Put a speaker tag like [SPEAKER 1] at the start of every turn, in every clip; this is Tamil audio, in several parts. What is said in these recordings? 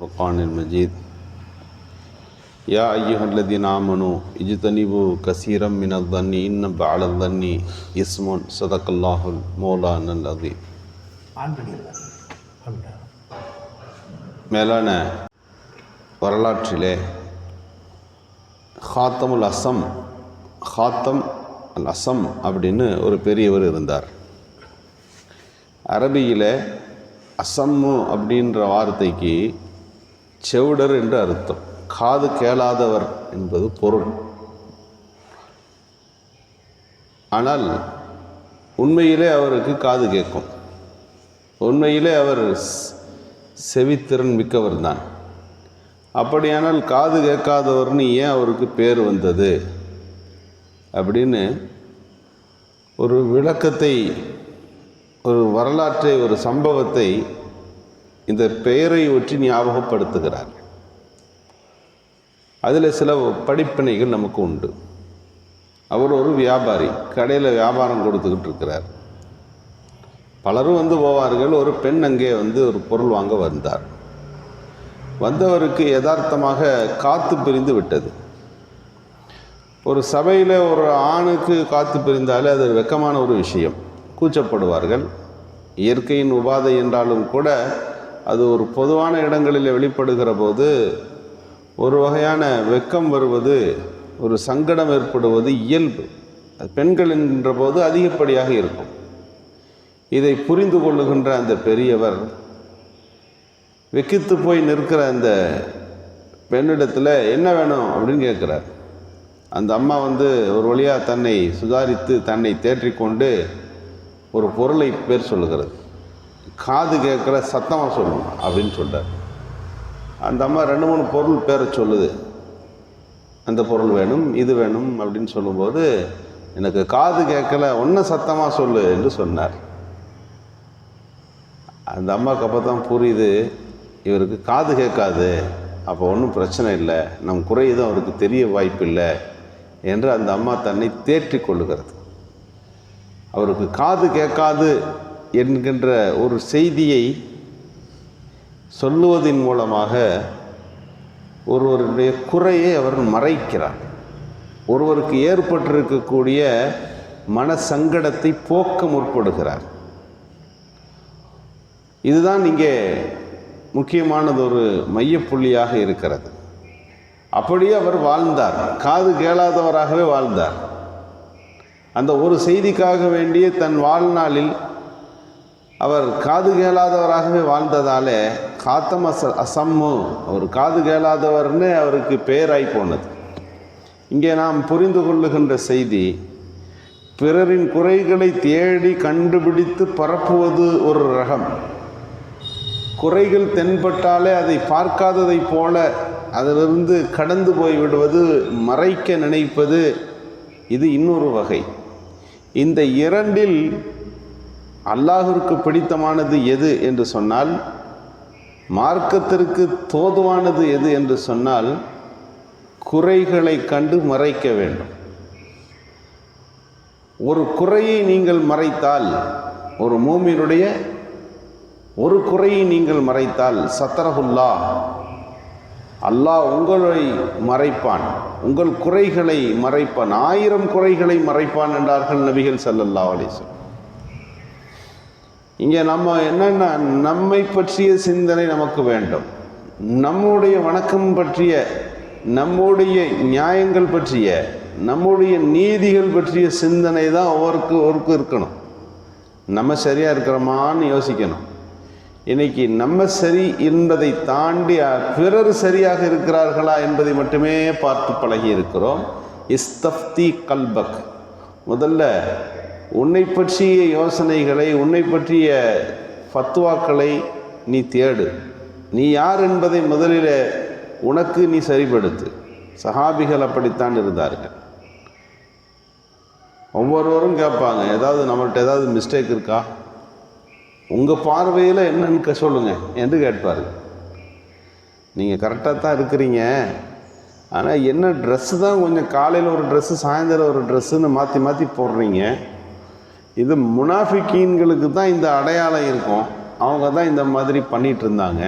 [SPEAKER 1] والفرقان المجيد يا أيها الذين آمنوا اجتنبوا كثيرا من الظن إن بعض الظن إثم صدق الله المولانا العظيم. மேலான வரலாற்றிலே ஹாத்தம் அல் அசம் அப்படின்னு ஒரு பெரியவர் இருந்தார். அரபியில் அசம்மு அப்படின்ற வார்த்தைக்கு செவிடர் என்று அர்த்தம். காது கேளாதவர் என்பது பொருள். ஆனால் உண்மையிலே அவருக்கு காது கேட்கும். உண்மையிலே அவர் செவித்திறன் மிக்கவர் தான். அப்படியானால் காது கேட்காதவர்னு ஏன் அவருக்கு பேர் வந்தது அப்படின்னு ஒரு விளக்கத்தை, ஒரு வரலாற்றை, ஒரு சம்பவத்தை இந்த பெயரை ஒற்றி ஞாபகப்படுத்துகிறார். அதில் சில படிப்பினைகள் நமக்கு உண்டு. அவர் ஒரு வியாபாரி, கடையில் வியாபாரம் கொடுத்துக்கிட்டு இருக்கிறார். பலரும் போவார்கள். ஒரு பெண் அங்கே ஒரு பொருள் வாங்க வந்தார். வந்தவருக்கு யதார்த்தமாக காற்று பிரிந்து விட்டது. ஒரு சபையில் ஒரு ஆணுக்கு காற்று பிரிந்தாலே அது வெட்கமான ஒரு விஷயம், கூச்சப்படுவார்கள். இயற்கையின் உபாதை என்றாலும் கூட அது ஒரு பொதுவான இடங்களில் வெளிப்படுகிற போது ஒரு வகையான வெட்கம் வருவது, ஒரு சங்கடம் ஏற்படுவது இயல்பு. பெண்கள் என்கின்ற போது அதிகப்படியாக இருக்கும். இதை புரிந்து கொள்ளுகின்ற அந்த பெரியவர் வெக்கித்து போய் நிற்கிற அந்த பெண்ணிடத்தில் என்ன வேணும் அப்படின்னு கேட்குறார். அந்த அம்மா ஒரு வழியாக தன்னை சுதாரித்து தன்னை தேற்றிக்கொண்டு ஒரு பொருளை பேர் சொல்லுகிறது. காது கேட்குற சத்தமாக சொல்லணும் அப்படின்னு சொல்கிறார். அந்த அம்மா 2-3 பொருள் பேரை சொல்லுது. அந்த பொருள் வேணும், இது வேணும் அப்படின்னு சொல்லும்போது, எனக்கு காது கேட்கல, ஒன்றும் சத்தமாக சொல்லு என்று சொன்னார். அந்த அம்மாவுக்கு அப்போ தான் புரியுது, இவருக்கு காது கேட்காது, அப்போ ஒன்றும் பிரச்சனை இல்லை, நம் குறை தான் அவருக்கு தெரிய வாய்ப்பில்லை என்று அந்த அம்மா தன்னை தேற்றி கொள்ளுகிறது. அவருக்கு காது கேட்காது என்கின்ற ஒரு செய்தியை சொல்லுவதன் மூலமாக ஒருவருடைய குறையை அவர் மறைக்கிறார். ஒருவருக்கு ஏற்பட்டிருக்கக்கூடிய மன சங்கடத்தை போக்க முற்படுகிறார். இதுதான் இங்கே முக்கியமானது, ஒரு மையப்புள்ளியாக இருக்கிறது. அப்படியே அவர் வாழ்ந்தார், காது கேளாதவராகவே வாழ்ந்தார். அந்த ஒரு செய்திக்காக வேண்டிய தன் வாழ்நாளில் அவர் காது கேளாதவராகவே வாழ்ந்ததாலே ஹாத்தம் அசம்மு, அவர் காது கேளாதவர்னு அவருக்கு பெயராய் போனது. இங்கே நாம் புரிந்து கொள்ளுகின்ற செய்தி, பிறரின் குறைகளை தேடி கண்டுபிடித்து பரப்புவது ஒரு ரகம். குறைகள் தென்பட்டாலே அதை பார்க்காததை போல அதிலிருந்து கடந்து போய் விடுவது, மறைக்க நினைப்பது, இது இன்னொரு வகை. இந்த இரண்டில் அல்லாஹ்விற்கு பிடித்தமானது எது என்று சொன்னால், மார்க்கத்திற்கு தோதுவானது எது என்று சொன்னால், குறைகளை கண்டு மறைக்க வேண்டும். ஒரு குறையை நீங்கள் மறைத்தால், ஒரு மூமினுடைய ஒரு குறையை நீங்கள் மறைத்தால், சத்தரஹுல்லா, அல்லாஹ் உங்களை மறைப்பான், உங்கள் குறைகளை மறைப்பான், 1000 குறைகளை மறைப்பான் என்றார்கள் நபிகள் ஸல்லல்லாஹு அலைஹி வஸல்லம். இங்கே நம்ம என்னென்ன, நம்மை பற்றிய சிந்தனை நமக்கு வேண்டும், நம்முடைய வணக்கம் பற்றிய, நம்முடைய நியாயங்கள் பற்றிய, நம்முடைய நீதிகள் பற்றிய சிந்தனை தான் ஒவ்வொருக்கு இருக்கணும். நம்ம சரியாக இருக்கிறோமான்னு யோசிக்கணும். இன்னைக்கு நம்ம சரி என்பதை தாண்டி பிறர் சரியாக இருக்கிறார்களா என்பதை மட்டுமே பார்த்து பழகி இருக்கிறோம். இஸ்தஃப்தி கல்பக், முதல்ல உன்னை பற்றிய யோசனைகளை, உன்னை பற்றிய ஃபத்வாக்களை நீ தேடு. நீ யார் என்பதை முதலில் உனக்கு நீ சரிப்படுத்து. சஹாபிகள் அப்படித்தான் இருந்தார்கள். ஒவ்வொருவரும் கேட்பாங்க, நம்மள்ட்ட ஏதாவது மிஸ்டேக் இருக்கா, உங்கள் பார்வையில் என்னன்னு சொல்லுங்கள் என்று கேட்பார்கள். நீங்கள் கரெக்டாக தான் இருக்கிறீங்க, ஆனால் என்ன ட்ரெஸ்ஸு தான் கொஞ்சம் காலையில் ஒரு ட்ரெஸ்ஸு, சாயந்தரம் ஒரு ட்ரெஸ்ஸுன்னு மாற்றி மாற்றி போடுறீங்க. இது முனாஃபிக்கீன்களுக்கு தான் இந்த அடையாளம் இருக்கும். அவங்க தான் இந்த மாதிரி பண்ணிகிட்டு இருந்தாங்க.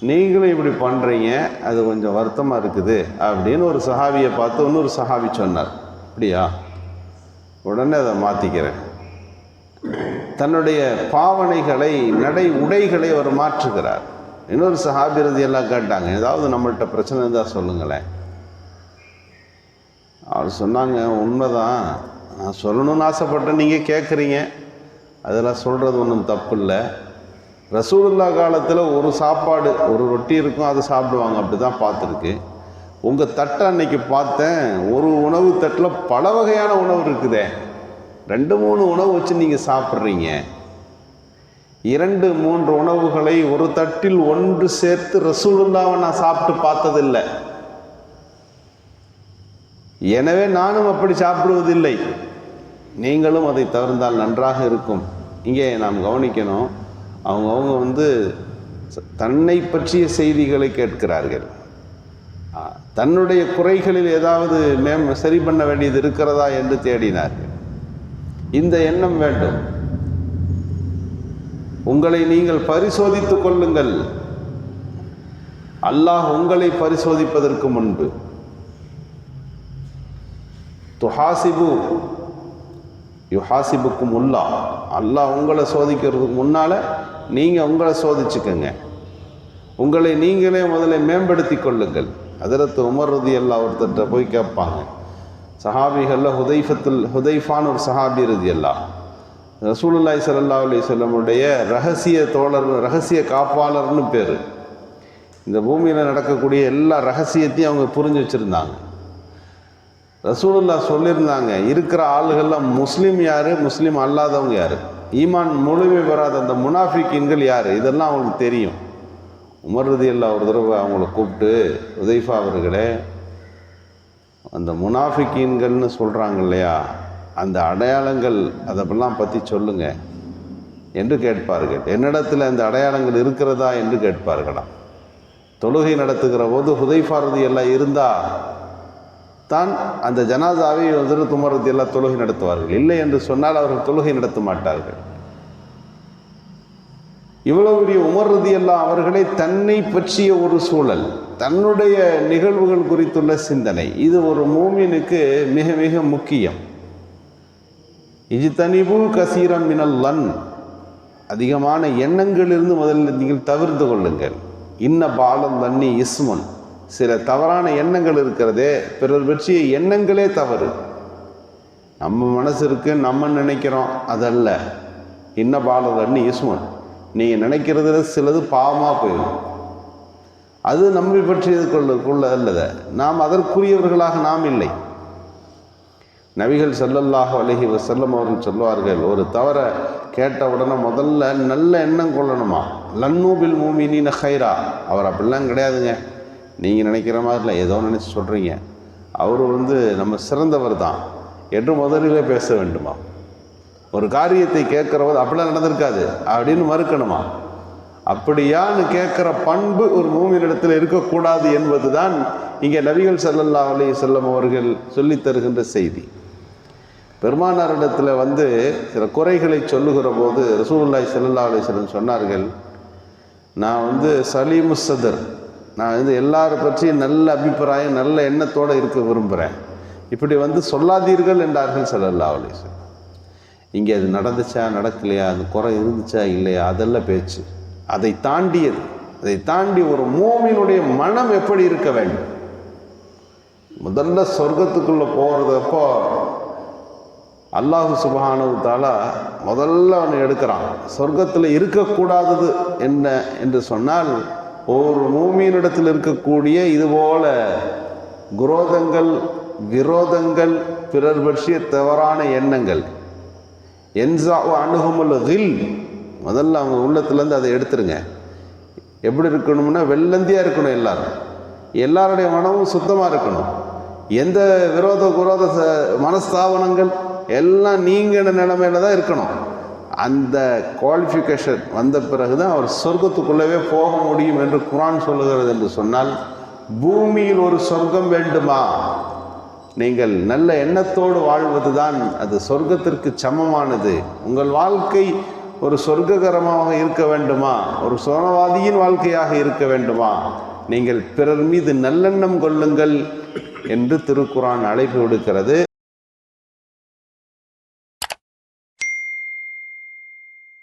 [SPEAKER 1] நீங்களும் இப்படி பண்ணுறீங்க, அது கொஞ்சம் வருத்தமாக இருக்குது அப்படின்னு ஒரு சஹாபியை பார்த்து இன்னொரு சஹாபி சொன்னார். அப்படியா, உடனே அதை மாற்றிக்கிறேன். தன்னுடைய பாவனைகளை, நடை உடைகளை அவர் மாற்றுகிறார். இன்னொரு சஹாபி ரலியல்லாஹு கேட்டாங்க, ஏதாவது நம்மள்கிட்ட பிரச்சனை இருந்தால் சொல்லுங்களேன். அவர் சொன்னாங்க, உண்மைதான், நான் சொல்லணும்னு ஆசைப்பட்டேன், நீங்கள் கேட்குறீங்க, அதெல்லாம் சொல்கிறது ஒன்றும் தப்பு இல்லை. ரசூலுல்லாஹ் காலத்தில் ஒரு சாப்பாடு, ஒரு ரொட்டி இருக்கும், அதை சாப்பிடுவாங்க, அப்படி தான் பார்த்துருக்கு. உங்கள் தட்டை அன்னைக்கு பார்த்தேன், ஒரு உணவு தட்டில் பல வகையான உணவு இருக்குதே, 2-3 உணவு வச்சு நீங்கள் சாப்பிட்றீங்க. 2-3 உணவுகளை ஒரு தட்டில் ஒன்று சேர்த்து ரசூலுல்லாஹ்வை நான் சாப்பிட்டு பார்த்ததில்லை. எனவே நானும் அப்படி சாப்பிடுவதில்லை. நீங்களும் அதை தவிர்த்தால் நன்றாக இருக்கும். இங்கே நாம் கவனிக்கணும், அவங்கவுங்க தன்னை பற்றிய செய்திகளை கேட்கிறார்கள். தன்னுடைய குறைகளில் ஏதாவது சரி பண்ண வேண்டியது இருக்கிறதா என்று தேடினார்கள். இந்த எண்ணம் வேண்டும். உங்களை நீங்கள் பரிசோதித்துக் கொள்ளுங்கள். அல்லாஹ் உங்களை பரிசோதிப்பதற்கு முன்பு துஹாசிபு யுஹாசிபுக்கும் அல்லாஹ் உங்களை சோதிக்கிறதுக்கு முன்னால் நீங்கள் உங்களை சோதிச்சுக்கங்க. உங்களை நீங்களே முதல்ல மேம்படுத்தி கொள்ளுங்கள். ஹதரத் உமர் ரலியல்லாஹு ஒருத்தர்கிட்ட போய் கேட்பாங்க. சஹாபிகளில் ஹுதைஃபான் ஒரு சஹாபி ரலியல்லாஹு, ரசூலுல்லாஹி ஸல்லல்லாஹு அலைஹி வஸல்லமுடைய ரகசிய தோழர், ரகசிய காப்பாளர்னு பேர். இந்த பூமியில் நடக்கக்கூடிய எல்லா ரகசியத்தையும் அவங்க புரிஞ்சு வச்சுருந்தாங்க. ரசூலுல்லாஹ் சொல்லியிருந்தாங்க, இருக்கிற ஆளுகள்லாம் முஸ்லீம் யார், முஸ்லீம் அல்லாதவங்க யார், ஈமான் முழுமை பெறாத அந்த முனாஃபிக்கீன்கள் யார், இதெல்லாம் அவங்களுக்கு தெரியும். உமர் ரலியல்லாஹு ஒரு தடவை அவங்கள கூப்பிட்டு, ஹுதைஃபா அவர்களே, அந்த முனாஃபிக்கீன்கள்னு சொல்கிறாங்க இல்லையா, அந்த அடையாளங்கள் அதெல்லாம் பற்றி சொல்லுங்க என்று கேட்பார்கள். என்னிடத்தில் அந்த அடையாளங்கள் இருக்கிறதா என்று கேட்பார்களாம். தொழுகை நடத்துகிற போது ஹுதைஃபா ரலியல்லாஹு இருந்தால் தான் அந்த ஜனாசாவை உமர் ரலியல்லாஹு தொழுகை நடத்துவார்கள். இல்லை என்று சொன்னால் அவர்கள் தொழுகை நடத்த மாட்டார்கள். இவ்வளவு பெரிய உமர் ரலியல்லாஹு அவர்களே தன்னை பற்றிய ஒரு சூழல், தன்னுடைய நிகழ்வுகள் குறித்துள்ள சிந்தனை, இது ஒரு மூமினுக்கு மிக மிக முக்கியம். இஜ்தனிபு கசீரம் மினல் லன், அதிகமான எண்ணங்களிலிருந்து முதலில் நீங்கள் தவிர்த்து கொள்ளுங்கள். இன்ன பாலம் தண்ணி இஸ்முன், சில தவறான எண்ணங்கள் இருக்கிறதே, பிறர் பற்றிய எண்ணங்களே தவறு. நம்ம மனசு இருக்கு, நம்ம நினைக்கிறோம், அதல்ல. இன்ன பாலம் தண்ணி இஸ்முன், நீங்கள் நினைக்கிறதுல சிலது பாவமாக போயிடும். அது நம்மை பற்றியது கொள்ள அல்லத, நாம் அதற்குரியவர்களாக நாம் இல்லை. நபிகள் ஸல்லல்லாஹு அலைஹி வஸல்லம் அவர்கள் சொல்வார்கள், ஒரு தவறை கேட்ட உடனே முதல்ல நல்ல எண்ணம் கொள்ளணுமா. லன்னூபில் மூமினீன ஹைரா, அவர் அப்படிலாம் கிடையாதுங்க, நீங்கள் நினைக்கிற மாதிரில ஏதோ நினச்சி சொல்கிறீங்க, அவர் நம்ம சிறந்தவர் தான் என்று முதலிலே பேச வேண்டுமா. ஒரு காரியத்தை கேட்குறவது அப்படிலாம் நடந்திருக்காது அப்படின்னு மறுக்கணுமா. அப்படியான்னு கேட்குற பண்பு ஒரு மூமினிடத்தில் இருக்கக்கூடாது என்பது தான் இங்கே நபிகள் ஸல்லல்லாஹு அலைஹி வஸல்லம் அவர்கள் சொல்லித் தருகின்ற செய்தி. பெருமானாரிடத்தில் சில குறைகளை சொல்லுகிற போது ரசூலுல்லாஹி ஸல்லல்லாஹு அலைஹி வஸல்லம் சொன்னார்கள், நான் சலீமு சதர், நான் எல்லாரை பற்றியும் நல்ல அபிப்பிராயம், நல்ல எண்ணத்தோடு இருக்க விரும்புகிறேன், இப்படி சொல்லாதீர்கள் என்றார்கள் ஸல்லல்லாஹு அலைஹி வஸல்லம். இங்கே அது நடந்துச்சா நடக்கலையா, அது குறை இருந்துச்சா இல்லையா, அதெல்லாம் பேச்சு. அதை தாண்டியது, அதை தாண்டி ஒரு மூமினுடைய மனம் எப்படி இருக்க வேண்டும். முதல்ல சொர்க்கத்துக்குள்ளே போகிறதப்போ அல்லாஹு சுப்ஹானஹு வ தஆலா முதல்ல அவனை எடுக்கிறான். சொர்க்கத்தில் இருக்கக்கூடாதது என்ன என்று சொன்னால், ஒரு மூமியினிடத்தில் இருக்கக்கூடிய இதுபோல குரோதங்கள், விரோதங்கள், பிறர் பற்றிய தவறான எண்ணங்கள், என்ஸாஉ அன்ஹுமுல் கில், முதல்ல அவங்க உள்ளத்துலேருந்து அதை எடுத்துருங்க. எப்படி இருக்கணும்னா வெள்ளந்தியாக இருக்கணும். எல்லாருடைய மனமும் சுத்தமாக இருக்கணும். எந்த குரோத மனஸ்தாபனங்கள் எல்லாம் நீங்கின நிலைமையில தான் இருக்கணும். அந்த குவாலிஃபிகேஷன் வந்த பிறகு தான் அவர் சொர்க்கத்துக்குள்ளவே போக முடியும் என்று குர்ஆன் சொல்லுகிறது. என்று சொன்னால், பூமியில் ஒரு சொர்க்கம் வேண்டுமா, நீங்கள் நல்ல எண்ணத்தோடு வாழ்வது தான் அது சொர்க்கத்திற்கு சமமானது. உங்கள் வாழ்க்கை ஒரு சொர்க்ககரமாக இருக்க வேண்டுமா, ஒரு சுவனவாதியின் வாழ்க்கையாக இருக்க வேண்டுமா, நீங்கள் பிறர் மீது நல்லெண்ணம் கொள்ளுங்கள் என்று திருக்குர்ஆன் அழைப்பு விடுக்கிறது.